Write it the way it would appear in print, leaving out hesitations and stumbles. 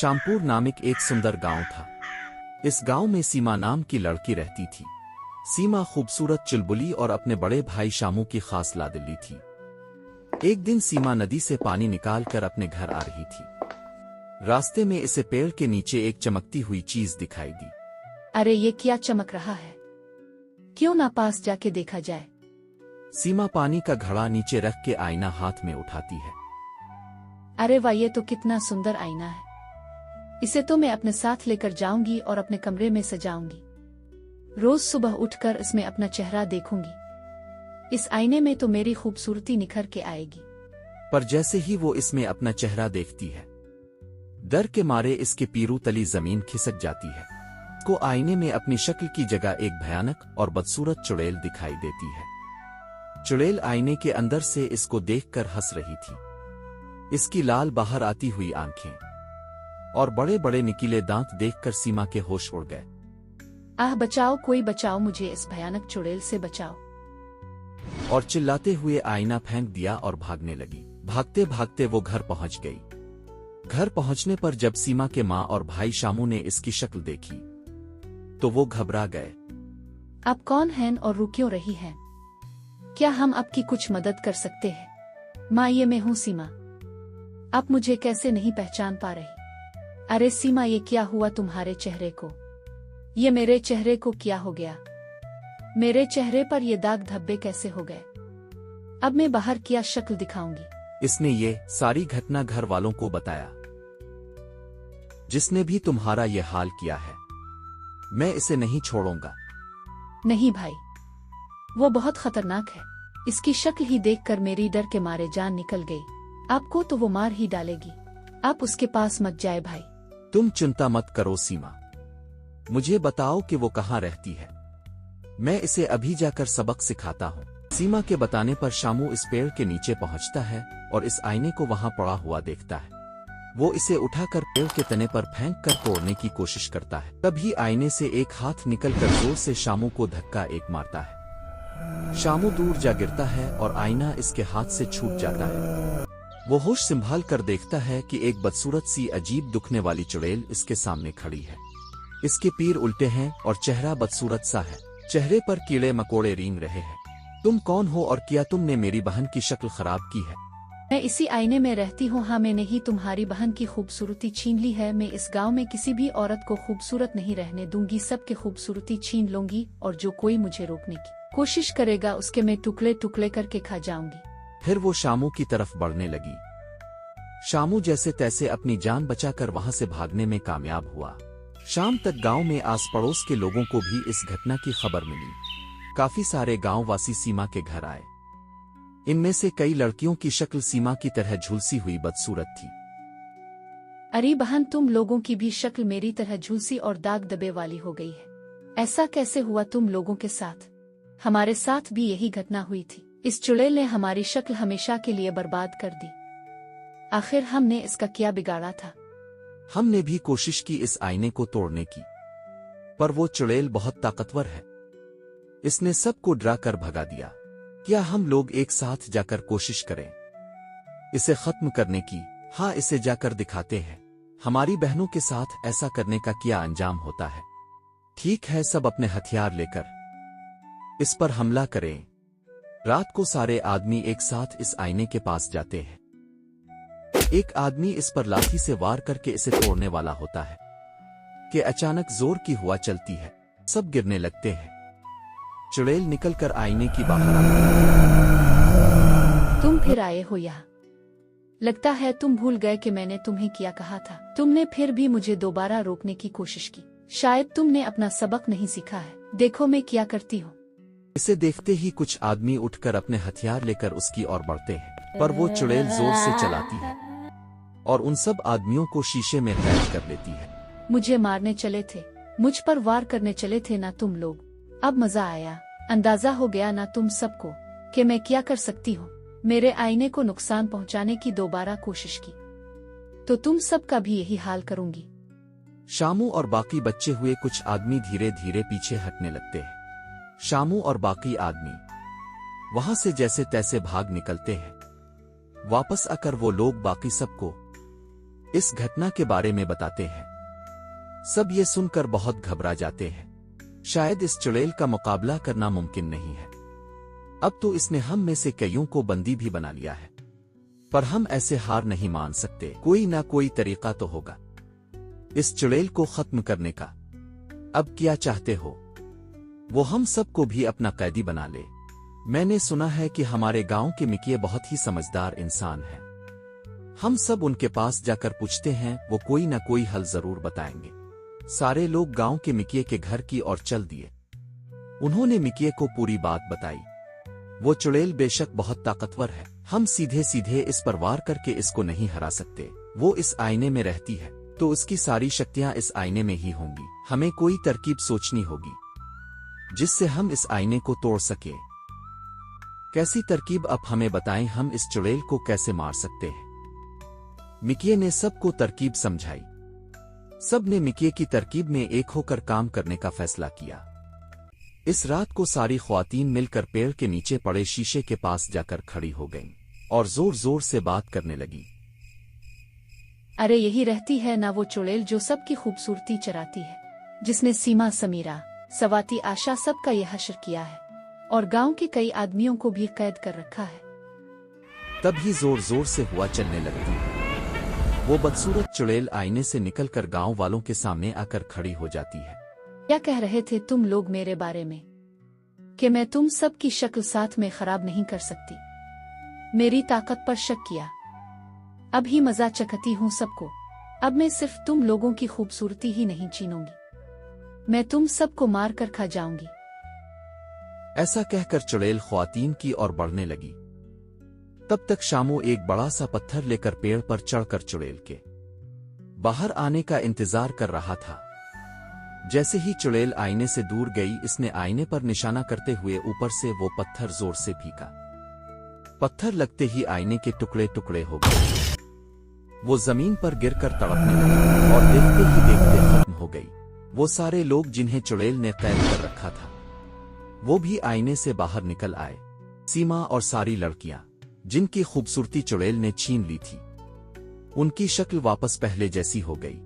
शामपुर नामक एक सुंदर गांव था। इस गांव में सीमा नाम की लड़की रहती थी। सीमा खूबसूरत, चुलबुली और अपने बड़े भाई शामू की खास लाडली थी। एक दिन सीमा नदी से पानी निकाल कर अपने घर आ रही थी। रास्ते में इसे पेड़ के नीचे एक चमकती हुई चीज दिखाई दी। अरे ये क्या चमक रहा है? क्यों ना पास जाके देखा जाए। सीमा पानी का घड़ा नीचे रख के आईना हाथ में उठाती है। अरे वाह, ये तो कितना सुंदर आईना है। इसे तो मैं अपने साथ लेकर जाऊंगी और अपने कमरे में सजाऊंगी। रोज सुबह उठकर इसमें अपना चेहरा देखूंगी। इस आईने में तो मेरी खूबसूरती निखर के आएगी। पर जैसे ही वो इसमें अपना चेहरा देखती है, डर के मारे इसके पीरू तली जमीन खिसक जाती है। को आईने में अपनी शक्ल की जगह एक भयानक और बदसूरत चुड़ैल दिखाई देती है। चुड़ैल आईने के अंदर से इसको देखकर हंस रही थी। इसकी लाल बाहर आती हुई आंखें और बड़े बड़े निकीले दांत देखकर सीमा के होश उड़ गए। आह बचाओ, कोई बचाओ मुझे, इस भयानक चुड़ैल से बचाओ। और चिल्लाते हुए आईना फेंक दिया और भागने लगी। भागते भागते वो घर पहुंच गई। घर पहुंचने पर जब सीमा के माँ और भाई शामू ने इसकी शक्ल देखी तो वो घबरा गए। आप कौन हैं और रो क्यों रही हैं? क्या हम आपकी कुछ मदद कर सकते हैं? माँ, ये मैं हूँ सीमा। आप मुझे कैसे नहीं पहचान पा रही? अरे सीमा, ये क्या हुआ तुम्हारे चेहरे को? ये मेरे चेहरे को क्या हो गया? मेरे चेहरे पर ये दाग धब्बे कैसे हो गए? अब मैं बाहर क्या शक्ल दिखाऊंगी? इसने ये सारी घटना घर वालों को बताया। जिसने भी तुम्हारा ये हाल किया है, मैं इसे नहीं छोड़ूंगा। नहीं भाई, वो बहुत खतरनाक है। इसकी शक्ल ही देखकर मेरी डर के मारे जान निकल गई। आपको तो वो मार ही डालेगी। आप उसके पास मत जाए भाई। तुम चिंता मत करो सीमा, मुझे बताओ कि वो कहाँ रहती है। मैं इसे अभी जाकर सबक सिखाता हूँ। सीमा के बताने पर शामू इस पेड़ के नीचे पहुँचता है और इस आईने को वहां पड़ा हुआ देखता है। वो इसे उठाकर पेड़ के तने पर फेंक कर तोड़ने की कोशिश करता है। तभी आईने से एक हाथ निकलकर जोर से शामू को धक्का एक मारता है। शामू दूर जा गिरता है और आईना इसके हाथ से छूट जाता है। वो होश संभाल कर देखता है कि एक बदसूरत सी अजीब दुखने वाली चुड़ैल इसके सामने खड़ी है। इसके पैर उल्टे हैं और चेहरा बदसूरत सा है। चेहरे पर कीड़े मकोड़े रेंग रहे हैं। तुम कौन हो और क्या तुमने मेरी बहन की शक्ल खराब की है? मैं इसी आईने में रहती हूँ। हाँ, मैंने ही तुम्हारी बहन की खूबसूरती छीन ली है। मैं इस गांव में किसी भी औरत को खूबसूरत नहीं रहने दूंगी। सबके खूबसूरती छीन लूंगी और जो कोई मुझे रोकने की कोशिश करेगा उसके मैं टुकड़े टुकड़े करके खा जाऊंगी। फिर वो शामू की तरफ बढ़ने लगी। शामू जैसे तैसे अपनी जान बचाकर वहां से भागने में कामयाब हुआ। शाम तक गांव में आस पड़ोस के लोगों को भी इस घटना की खबर मिली। काफी सारे गांववासी सीमा के घर आए। इनमें से कई लड़कियों की शक्ल सीमा की तरह झुलसी हुई बदसूरत थी। अरे बहन, तुम लोगों की भी शक्ल मेरी तरह झुलसी और दाग दबे वाली हो गई है। ऐसा कैसे हुआ तुम लोगों के साथ? हमारे साथ भी यही घटना हुई थी। इस चुड़ैल ने हमारी शक्ल हमेशा के लिए बर्बाद कर दी। आखिर हमने इसका क्या बिगाड़ा था? हमने भी कोशिश की इस आईने को तोड़ने की, पर वो चुड़ैल बहुत ताकतवर है। इसने सबको डरा कर भगा दिया। क्या हम लोग एक साथ जाकर कोशिश करें इसे खत्म करने की? हाँ, इसे जाकर दिखाते हैं हमारी बहनों के साथ ऐसा करने का क्या अंजाम होता है। ठीक है, सब अपने हथियार लेकर इस पर हमला करें। रात को सारे आदमी एक साथ इस आईने के पास जाते हैं। एक आदमी इस पर लाठी से वार करके इसे तोड़ने वाला होता है कि अचानक जोर की हवा चलती है। सब गिरने लगते हैं। चुड़ैल निकलकर आईने की बाहर आती है। तुम फिर आए हो यहाँ? लगता है तुम भूल गए कि मैंने तुम्हें क्या कहा था। तुमने फिर भी मुझे दोबारा रोकने की कोशिश की। शायद तुमने अपना सबक नहीं सीखा है। देखो मैं क्या करती हूँ। इसे देखते ही कुछ आदमी उठकर अपने हथियार लेकर उसकी ओर बढ़ते हैं, पर वो चुड़ैल जोर से चलाती है और उन सब आदमियों को शीशे में कैद कर लेती है। मुझे मारने चले थे, मुझ पर वार करने चले थे ना तुम लोग। अब मजा आया। अंदाजा हो गया ना तुम सबको कि मैं क्या कर सकती हूँ। मेरे आईने को नुकसान पहुँचाने की दोबारा कोशिश की तो तुम सबका भी यही हाल करूंगी। शामू और बाकी बचे हुए कुछ आदमी धीरे धीरे पीछे हटने लगते हैं। शामू और बाकी आदमी वहां से जैसे तैसे भाग निकलते हैं। वापस आकर वो लोग बाकी सबको इस घटना के बारे में बताते हैं। सब ये सुनकर बहुत घबरा जाते हैं। शायद इस चुड़ैल का मुकाबला करना मुमकिन नहीं है। अब तो इसने हम में से कईयों को बंदी भी बना लिया है, पर हम ऐसे हार नहीं मान सकते। कोई ना कोई तरीका तो होगा इस चुड़ैल को खत्म करने का। अब क्या चाहते हो? वो हम सबको भी अपना कैदी बना ले। मैंने सुना है कि हमारे गांव के मिकिये बहुत ही समझदार इंसान हैं। हम सब उनके पास जाकर पूछते हैं, वो कोई ना कोई हल जरूर बताएंगे। सारे लोग गांव के मिकिये के घर की ओर चल दिए। उन्होंने मिकिये को पूरी बात बताई। वो चुड़ैल बेशक बहुत ताकतवर है, हम सीधे सीधे इस पर वार करके इसको नहीं हरा सकते। वो इस आईने में रहती है तो उसकी सारी शक्तियां इस आईने में ही होंगी। हमें कोई तरकीब सोचनी होगी जिससे हम इस आईने को तोड़ सके। कैसी तरकीब? अब हमें बताएं, हम इस चुड़ैल को कैसे मार सकते हैं? मिकिये ने सबको तरकीब समझाई। सब ने मिकिये की तरकीब में एक होकर काम करने का फैसला किया। इस रात को सारी ख्वातीन मिलकर पेड़ के नीचे पड़े शीशे के पास जाकर खड़ी हो गईं और जोर जोर से बात करने लगी। अरे यही रहती है ना वो चुड़ैल जो सबकी खूबसूरती चराती है, जिसने सीमा, समीरा, सवाती, आशा सबका यह हश्र किया है और गांव के कई आदमियों को भी कैद कर रखा है। तभी जोर जोर से हुआ चलने लगती है। वो बदसूरत चुड़ैल आईने से निकलकर गांव वालों के सामने आकर खड़ी हो जाती है। क्या कह रहे थे तुम लोग मेरे बारे में कि मैं तुम सब की शक्ल साथ में खराब नहीं कर सकती? मेरी ताकत पर शक किया। अब ही मजा चखती हूँ सबको। अब मैं सिर्फ तुम लोगों की खूबसूरती ही नहीं छीनूंगी, मैं तुम सबको मार कर खा जाऊंगी। ऐसा कहकर चुड़ैल ख्वातीन की ओर बढ़ने लगी। तब तक शामू एक बड़ा सा पत्थर लेकर पेड़ पर चढ़कर चुड़ैल के बाहर आने का इंतजार कर रहा था। जैसे ही चुड़ैल आईने से दूर गई, इसने आईने पर निशाना करते हुए ऊपर से वो पत्थर जोर से फेंका। पत्थर लगते ही आईने के टुकड़े टुकड़े हो गए। वो जमीन पर गिरकर तड़पने लगी और देखते ही देखते खत्म हो गई। वो सारे लोग जिन्हें चुड़ैल ने कैद कर रखा था, वो भी आईने से बाहर निकल आए। सीमा और सारी लड़कियां जिनकी खूबसूरती चुड़ैल ने छीन ली थी, उनकी शक्ल वापस पहले जैसी हो गई।